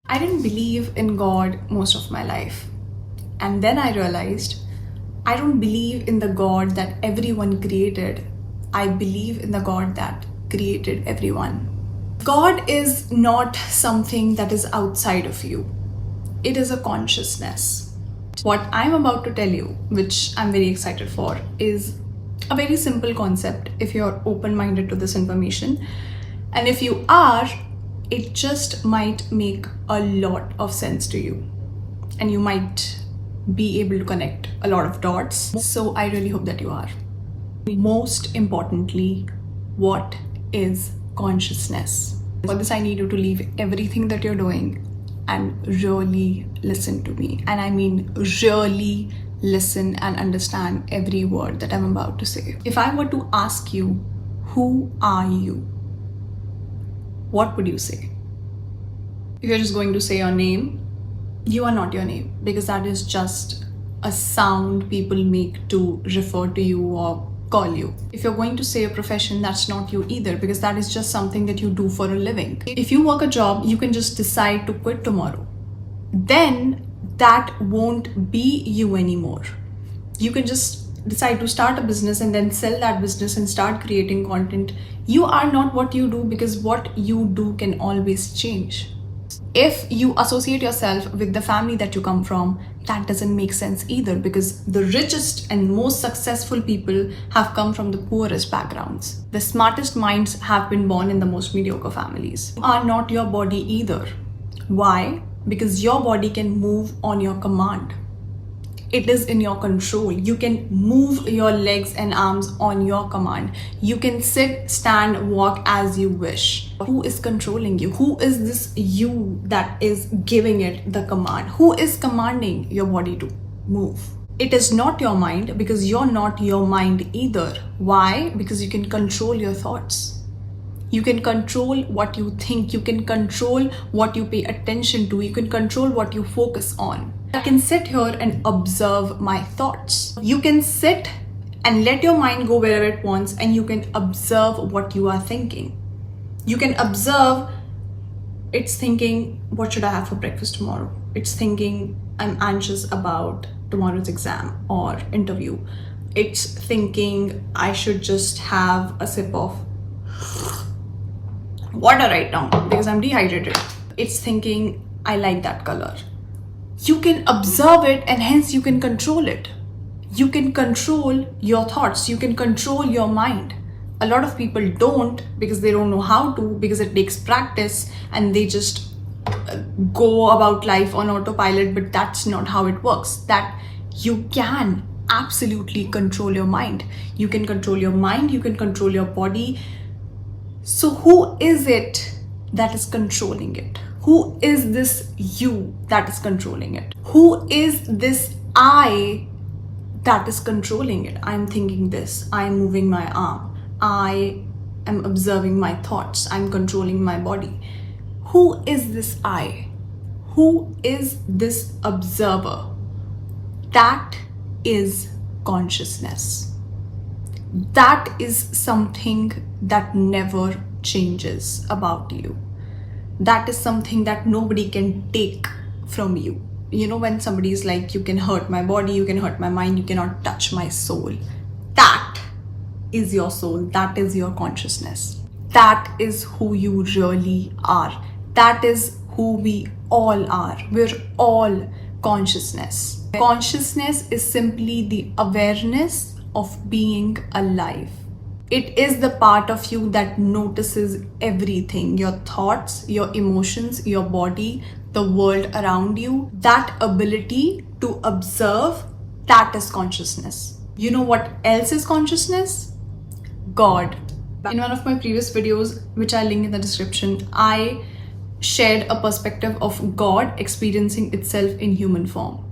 I didn't believe in God most of my life. And then I realized I don't believe in the God that everyone created. I believe in the God that created everyone. God is not something that is outside of you, it is a consciousness. What I'm about to tell you, which I'm very excited for, is a very simple concept if you're open minded to this information. And if you are, it just might make a lot of sense to you. And you might be able to connect a lot of dots. So I really hope that you are. Most importantly, what is consciousness? For this, I need you to leave everything that you're doing and really listen to me. And I mean, really listen and understand every word that I'm about to say. If I were to ask you, who are you? What would you say? If you're just going to say your name, you are not your name, because that is just a sound people make to refer to you or call you. If you're going to say a profession, that's not you either, because that is just something that you do for a living. If you work a job, you can just decide to quit tomorrow. Then that won't be you anymore. You can just decide to start a business and then sell that business and start creating content. You are not what you do, because what you do can always change. If you associate yourself with the family that you come from, that doesn't make sense either, because the richest and most successful people have come from the poorest backgrounds. The smartest minds have been born in the most mediocre families. You are not your body either. Why? Because your body can move on your command. It is in your control. You can move your legs and arms on your command. You can sit, stand, walk as you wish. Who is controlling you? Who is this you that is giving it the command? Who is commanding your body to move? It is not your mind, because you're not your mind either. Why? Because you can control your thoughts. You can control what you think. You can control what you pay attention to. You can control what you focus on. I can sit here and observe my thoughts. You can sit and let your mind go wherever it wants, and you can observe what you are thinking. You can observe it's thinking, what should I have for breakfast tomorrow? It's thinking, I'm anxious about tomorrow's exam or interview. It's thinking, I should just have a sip of water right now because I'm dehydrated. It's thinking, I like that color. You can observe it, and hence you can control it. You can control your thoughts. You can control your mind. A lot of people don't, because they don't know how to, because it takes practice and they just go about life on autopilot. But that's not how it works. That you can absolutely control your mind. You can control your mind. You can control your body. So who is it that is controlling it? Who is this you that is controlling it? Who is this I that is controlling it? I'm thinking this. I'm moving my arm. I am observing my thoughts. I'm controlling my body. Who is this I? Who is this observer? That is consciousness. That is something that never changes about you. That is something that nobody can take from you. You know, when somebody is like, you can hurt my body, you can hurt my mind, you cannot touch my soul. That is your soul. That is your consciousness. That is who you really are. That is who we all are. We're all consciousness. Consciousness is simply the awareness of being alive. It is the part of you that notices everything, your thoughts, your emotions, your body, the world around you. That ability to observe, that is consciousness. You know what else is consciousness? God. In one of my previous videos, which I'll link in the description, I shared a perspective of God experiencing itself in human form.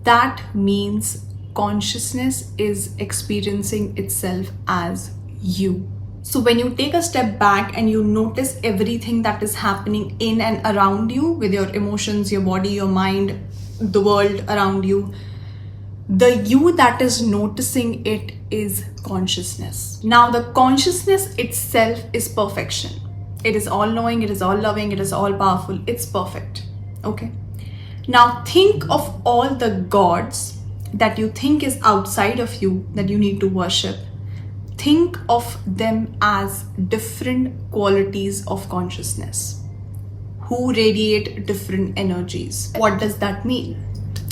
That means consciousness is experiencing itself as you. So when you take a step back and you notice everything that is happening in and around you, with your emotions, your body, your mind, the world around you, the you that is noticing it is consciousness. Now, the consciousness itself is perfection. It is all knowing, it is all loving, it is all powerful. It's perfect. Okay. Now think of all the gods that you think is outside of you that you need to worship. Think of them as different qualities of consciousness who radiate different energies. What does that mean?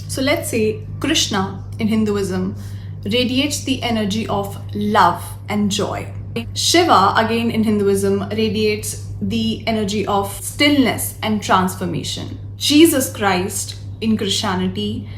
So let's say Krishna in Hinduism radiates the energy of love and joy. Shiva, again in Hinduism, radiates the energy of stillness and transformation. Jesus Christ in Christianity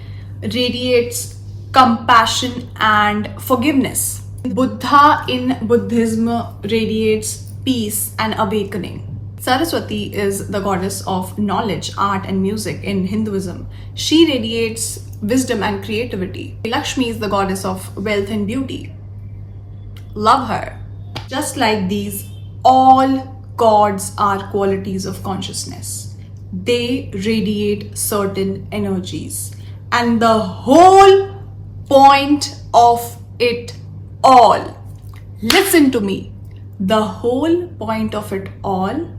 radiates compassion and forgiveness. Buddha in Buddhism radiates peace and awakening. Saraswati is the goddess of knowledge, art, and music in Hinduism. She radiates wisdom and creativity. Lakshmi is the goddess of wealth and beauty. Love her. Just like these, all gods are qualities of consciousness. They radiate certain energies. And the whole point of it all, listen to me, the whole point of it all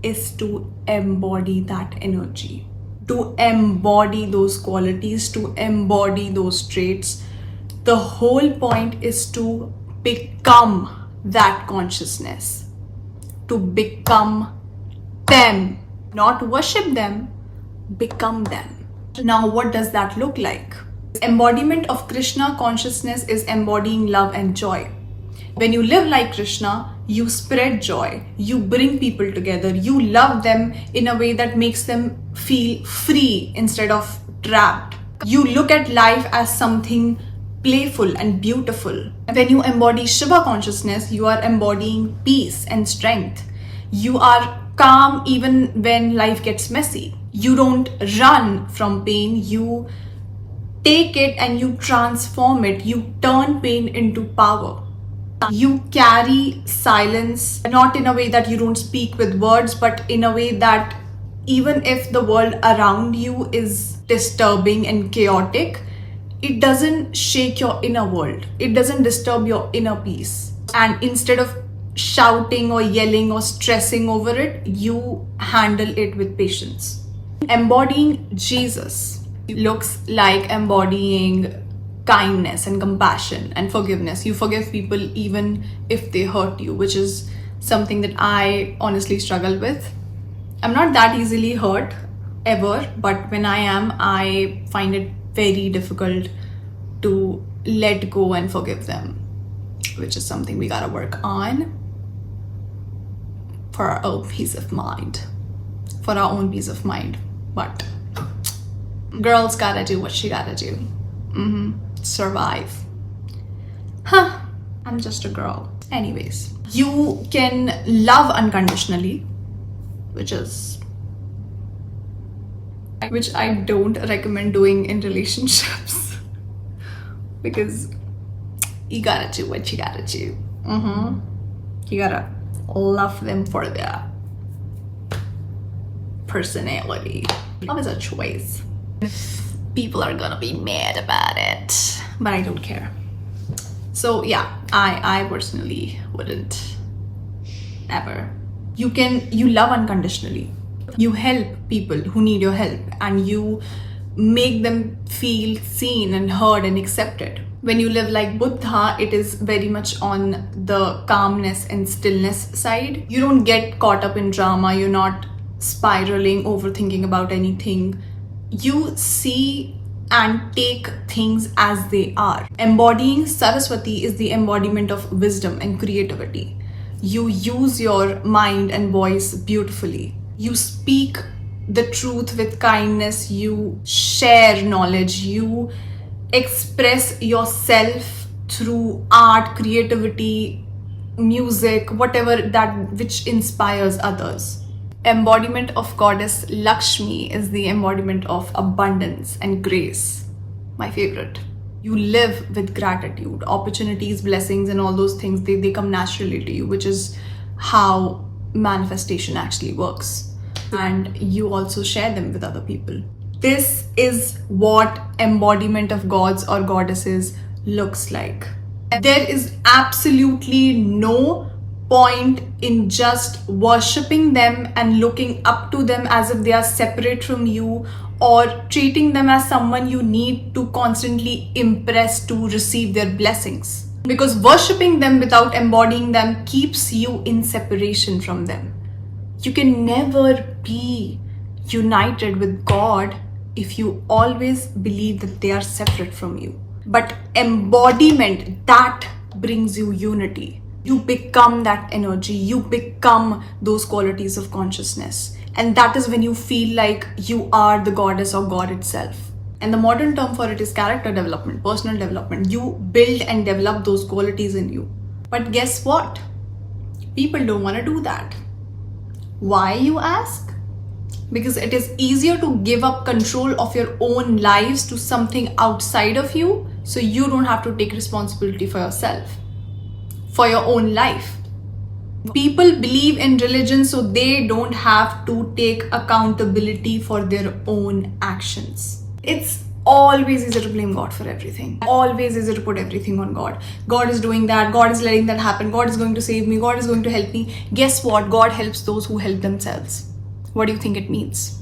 is to embody that energy, to embody those qualities, to embody those traits. The whole point is to become that consciousness, to become them, not worship them, become them. Now, what does that look like? Embodiment of Krishna consciousness is embodying love and joy. When you live like Krishna, you spread joy, you bring people together, you love them in a way that makes them feel free instead of trapped. You look at life as something playful and beautiful. When you embody Shiva consciousness, you are embodying peace and strength. You are calm even when life gets messy. You don't run from pain, you take it and you transform it. You turn pain into power. You carry silence, not in a way that you don't speak with words, but in a way that even if the world around you is disturbing and chaotic, it doesn't shake your inner world. It doesn't disturb your inner peace. And instead of shouting or yelling or stressing over it, you handle it with patience. Embodying Jesus looks like embodying kindness and compassion and forgiveness. You forgive people even if they hurt you, which is something that I honestly struggle with. I'm not that easily hurt ever, but when I am, I find it very difficult to let go and forgive them, which is something we gotta work on for our own peace of mind. But girls gotta do what she gotta do. Survive. I'm just a girl. Anyways, you can love unconditionally, which I don't recommend doing in relationships because you gotta do what you gotta do. You gotta love them for their personality. Love is a choice. People are gonna be mad about it, but I don't care. So yeah, I personally wouldn't ever. You love unconditionally. You help people who need your help and you make them feel seen and heard and accepted. When you live like Buddha, it is very much on the calmness and stillness side. You don't get caught up in drama. You're not spiraling, overthinking about anything. You see and take things as they are. Embodying Saraswati is the embodiment of wisdom and creativity. You use your mind and voice beautifully. You speak the truth with kindness. You share knowledge. You express yourself through art, creativity, music, whatever that which inspires others. Embodiment of goddess Lakshmi is the embodiment of abundance and grace. My favorite. You live with gratitude. Opportunities, blessings, and all those things, they come naturally to you, which is how manifestation actually works. And you also share them with other people. This is what embodiment of gods or goddesses looks like. There is absolutely no point in just worshipping them and looking up to them as if they are separate from you, or treating them as someone you need to constantly impress to receive their blessings. Because worshipping them without embodying them keeps you in separation from them. You can never be united with God if you always believe that they are separate from you. But embodiment, that brings you unity. You become that energy, you become those qualities of consciousness. And that is when you feel like you are the goddess or God itself. And the modern term for it is character development, personal development. You build and develop those qualities in you. But guess what? People don't want to do that. Why, you ask? Because it is easier to give up control of your own lives to something outside of you, so you don't have to take responsibility for yourself, for your own life. People believe in religion so they don't have to take accountability for their own actions. It's always easier to blame God for everything. Always easier to put everything on God. God is doing that. God is letting that happen. God is going to save me. God is going to help me. Guess what? God helps those who help themselves. What do you think it means?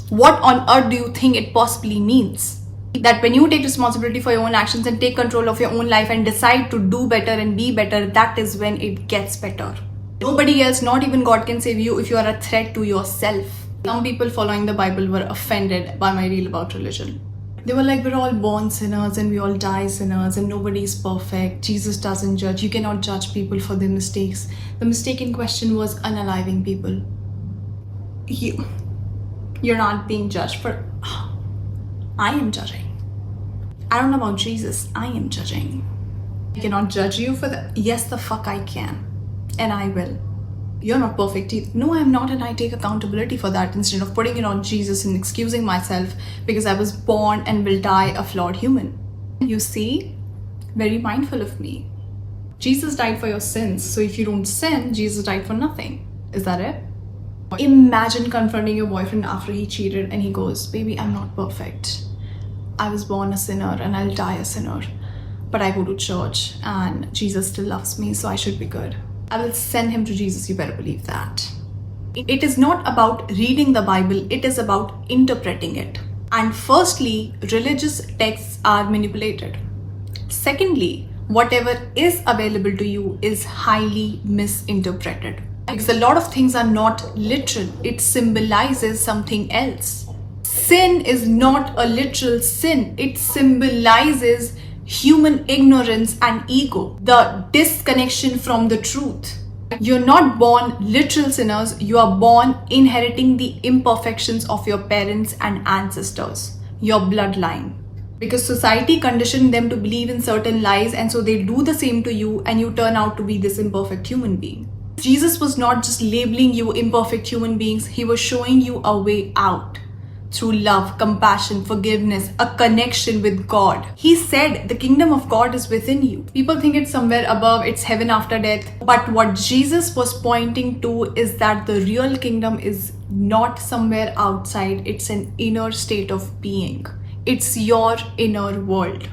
What on earth do you think it possibly means? That when you take responsibility for your own actions and take control of your own life and decide to do better and be better, that is when it gets better. Nobody else, not even God, can save you if you are a threat to yourself. Some people following the Bible were offended by my reel about religion. They were like, we're all born sinners and we all die sinners and nobody is perfect. Jesus doesn't judge. You cannot judge people for their mistakes. The mistake in question was unaliving people. You're not being judged for... I am judging. I don't know about Jesus. I am judging. I cannot judge you for that. Yes, the fuck I can. And I will. You're not perfect either. No, I'm not, and I take accountability for that instead of putting it on Jesus and excusing myself because I was born and will die a flawed human. You see? Very mindful of me. Jesus died for your sins. So if you don't sin, Jesus died for nothing. Is that it? Imagine confronting your boyfriend after he cheated and he goes, baby, I'm not perfect. I was born a sinner and I'll die a sinner. But I go to church and Jesus still loves me, so I should be good. I will send him to Jesus, you better believe that. It is not about reading the Bible, it is about interpreting it. And firstly, religious texts are manipulated. Secondly, whatever is available to you is highly misinterpreted. Because a lot of things are not literal, it symbolizes something else. Sin is not a literal sin, it symbolizes human ignorance and ego, the disconnection from the truth. You're not born literal sinners, you are born inheriting the imperfections of your parents and ancestors, your bloodline. Because society conditioned them to believe in certain lies, and so they do the same to you and you turn out to be this imperfect human being. Jesus was not just labeling you imperfect human beings, he was showing you a way out. Through love, compassion, forgiveness, a connection with God. He said the kingdom of God is within you. People think it's somewhere above, it's heaven after death. But what Jesus was pointing to is that the real kingdom is not somewhere outside, it's an inner state of being. It's your inner world.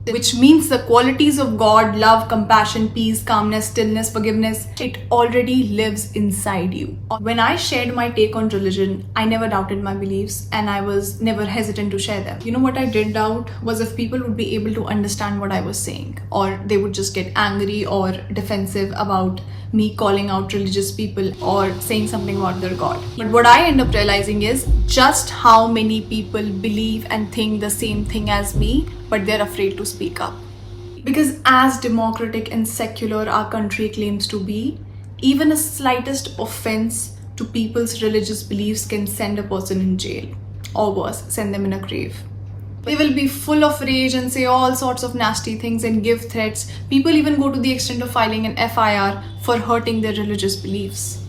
Which means the qualities of God, love, compassion, peace, calmness, stillness, forgiveness, it already lives inside you. When I shared my take on religion, I never doubted my beliefs and I was never hesitant to share them. You know what I did doubt was if people would be able to understand what I was saying, or they would just get angry or defensive about me calling out religious people or saying something about their God. But what I end up realizing is just how many people believe and think the same thing as me, but they're afraid to speak up. Because as democratic and secular our country claims to be, even a slightest offense to people's religious beliefs can send a person in jail, or worse, send them in a grave. They will be full of rage and say all sorts of nasty things and give threats. People even go to the extent of filing an FIR for hurting their religious beliefs.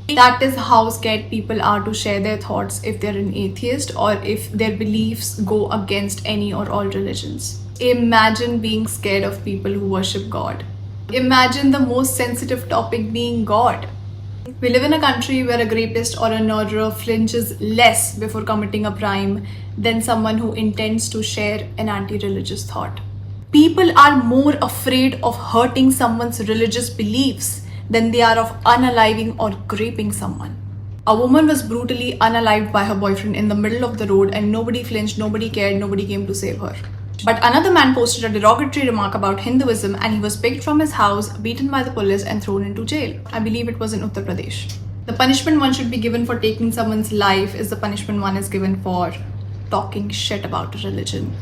That is how scared people are to share their thoughts if they're an atheist or if their beliefs go against any or all religions. Imagine being scared of people who worship God. Imagine the most sensitive topic being God. We live in a country where a rapist or a murderer flinches less before committing a crime than someone who intends to share an anti-religious thought. People are more afraid of hurting someone's religious beliefs than they are of unaliving or raping someone. A woman was brutally unalived by her boyfriend in the middle of the road and nobody flinched, nobody cared, nobody came to save her. But another man posted a derogatory remark about Hinduism and he was picked from his house, beaten by the police and thrown into jail. I believe it was in Uttar Pradesh. The punishment one should be given for taking someone's life is the punishment one is given for talking shit about a religion.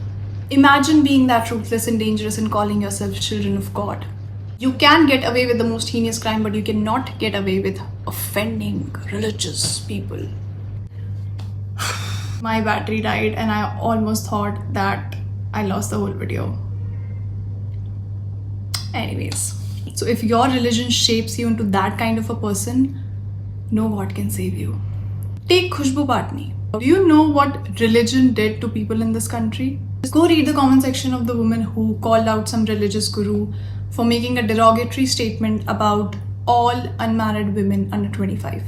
Imagine being that ruthless and dangerous and calling yourself children of God. You can get away with the most heinous crime, but you cannot get away with offending religious people. My battery died and I almost thought that I lost the whole video. Anyways, so if your religion shapes you into that kind of a person, no God can save you. Take Khushbu Patni. Do you know what religion did to people in this country? Go read the comment section of the woman who called out some religious guru for making a derogatory statement about all unmarried women under 25.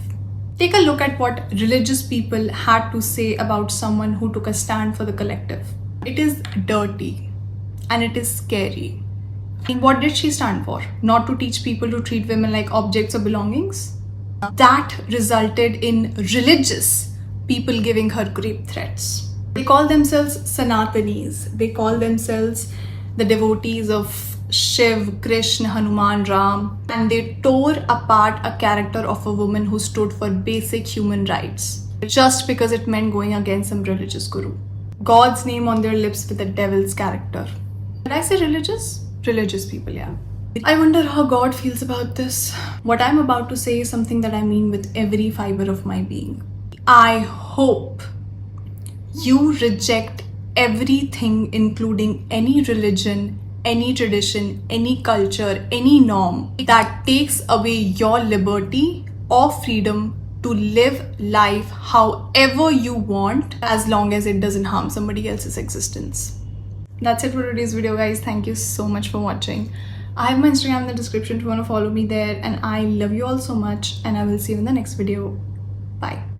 Take a look at what religious people had to say about someone who took a stand for the collective. It is dirty and it is scary. And what did she stand for? Not to teach people to treat women like objects or belongings? That resulted in religious people giving her rape threats. They call themselves Sanatanis. They call themselves the devotees of Shiv, Krishna, Hanuman, Ram, and they tore apart a character of a woman who stood for basic human rights just because it meant going against some religious guru. God's name on their lips with the devil's character. Did I say religious? Religious people, yeah. I wonder how God feels about this. What I'm about to say is something that I mean with every fiber of my being. I hope you reject everything, including any religion, any tradition, any culture, any norm that takes away your liberty or freedom to live life however you want, as long as it doesn't harm somebody else's existence. That's it for today's video, guys. Thank you so much for watching. I have my Instagram in the description if you want to follow me there, and I love you all so much, and I will see you in the next video. Bye.